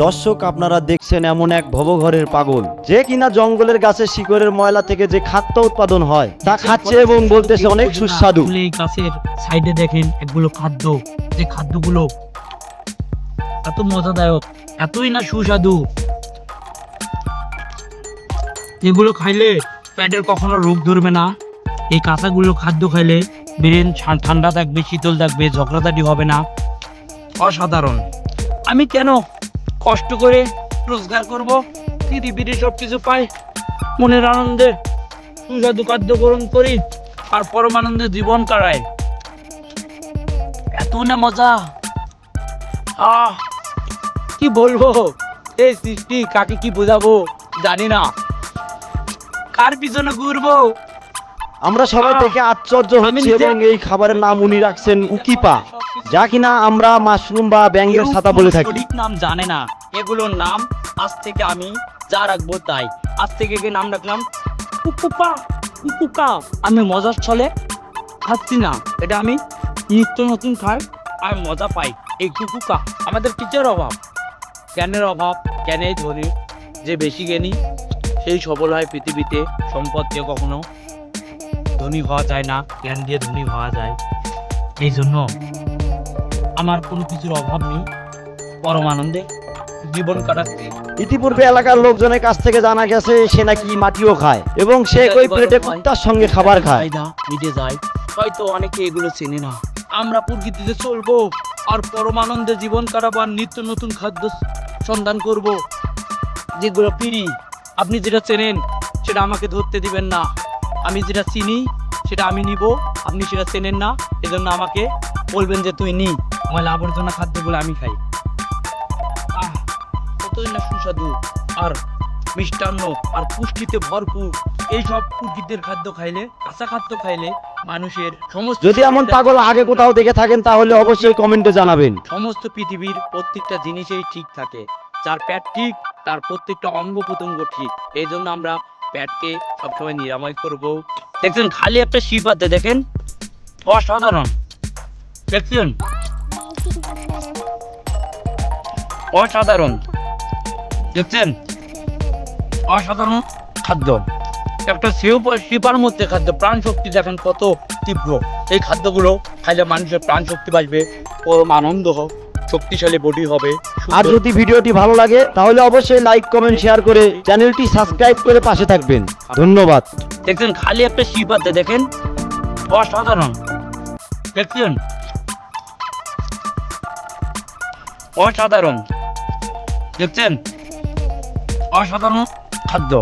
দর্শক, আপনারা দেখছেন এমন এক ভবঘরের পাগল, যে কিনা জঙ্গলের গাছের শিকড়ের ময়লা থেকে যে খাদ্য উৎপাদন হয় তা খাচ্ছে এবং বলতেছে অনেক সুস্বাদু। এই গাছের সাইডে দেখেন একগুলো খাদ্য, যে খাদ্যগুলো এত মজাদায়ক, এতই না সুস্বাদু, এগুলো খাইলে পেটের কখনো রোগ ধরবে না। এই কাঁচাগুলো খাদ্য খাইলে ব্রেন ঠান্ডা থাকবে, শীতল থাকবে, ঝগড়াঝাটি হবে না। অসাধারণ। আমি কেন কষ্ট করে রোজগার করব? পৃথিবীর সব কিছু পাই, মনের আনন্দে সুস্বাদু খাদ্য গ্রহণ করি আর পরমানন্দে জীবন কাটাই। এত না মজা, কি বলবো, এই সৃষ্টি কাকে কি বোঝাবো জানি না, কার পিছনে ঘুরবো। আমরা সবাই থেকে আশ্চর্য হচ্ছি এবং এই খাবারের নাম উনি রাখছেন উকিপা, যা কিনা আমরা মাশরুম বা ব্যাঙের ছাতা বলে থাকি। সঠিক নাম জানে না, এগুলোর নাম আজ থেকে আমি যা রাখবো তাই। আজ থেকে নাম রাখলাম কুকুপা। কুকুকা আমি মজার ছলে খাচ্ছি না, এটা আমি নিত্য নতুন খাই আর মজা পাই। এই কুকুকা আমাদের কিসের অভাব? জ্ঞানের অভাব। জ্ঞানেই ধনী, যে বেশি জ্ঞানী সেই সফল হয় পৃথিবীতে। সম্পদ দিয়ে কখনো ধনী হওয়া যায় না, জ্ঞান দিয়ে ধনী হওয়া যায়। এই জন্য আমার কোনো কিছুর অভাব নেই, পরম আনন্দে জীবন কাটাচ্ছি। ইতিপূর্বে এলাকার লোকজনের কাছ থেকে জানা গেছে সে নাকি মাটিও খায় এবং সে ওই প্লেটে কুত্তার সঙ্গে খাবার খায়। মিটে যায়, হয়তো অনেকে এগুলো চেনে না। আমরা প্রকৃতিতে চলবো আর পরমানন্দে জীবন কাটাবো আর নিত্য নতুন খাদ্য সন্ধান করব, যেগুলো পিড়ি। আপনি যেটা চেনেন সেটা আমাকে ধরতে দিবেন না, আমি যেটা চিনি সেটা আমি নিব। আপনি সেটা চেনেন না, এজন্য আমাকে বলবেন যে তুই নি। ময়লা আবর্জনা খাদ্যগুলো আমি খাই। কতই না সুস্বাদু আর মিষ্টান্ন আর পুষ্টিতে ভরপুর। এইসব প্রকৃতির খাদ্য খাইলে, কাঁচা খাদ্য খাইলে মানুষের সমস্ত, যদি এমন পাগল আগে কোথাও দেখে থাকেন তাহলে অবশ্যই কমেন্টে জানাবেন। সমস্ত পৃথিবীর প্রত্যেকটা জিনিসেই ঠিক থাকে। যার পেট ঠিক তার প্রত্যেকটা অঙ্গ প্রত্যঙ্গ ঠিক। এই জন্য আমরা পেটকে সবসময় নিরাময় করব। দেখছেন খালি একটা শিপ আছে, দেখেন অসাধারণ। দেখছেন অসাধারণ, দেখছেন অসাধারণ খাদ্য। একটা শিপার মধ্যে খাদ্য, প্রাণ শক্তি দেখেন কত তীব্র। এই খাদ্যগুলো খাইলে মানুষের প্রাণ শক্তি বাড়বে, ও আনন্দ হোক, শক্তিশালী বডি হবে। আর যদি ভিডিওটি ভালো লাগে তাহলে অবশ্যই লাইক, কমেন্ট, শেয়ার করে চ্যানেলটি সাবস্ক্রাইব করে পাশে থাকবেন। ধন্যবাদ। দেখছেন খালি একটা শিপ আছে, দেখেন অসাধারণ। দেখছেন অসাধারণ, দেখছেন অসাধারণ খাদ্য।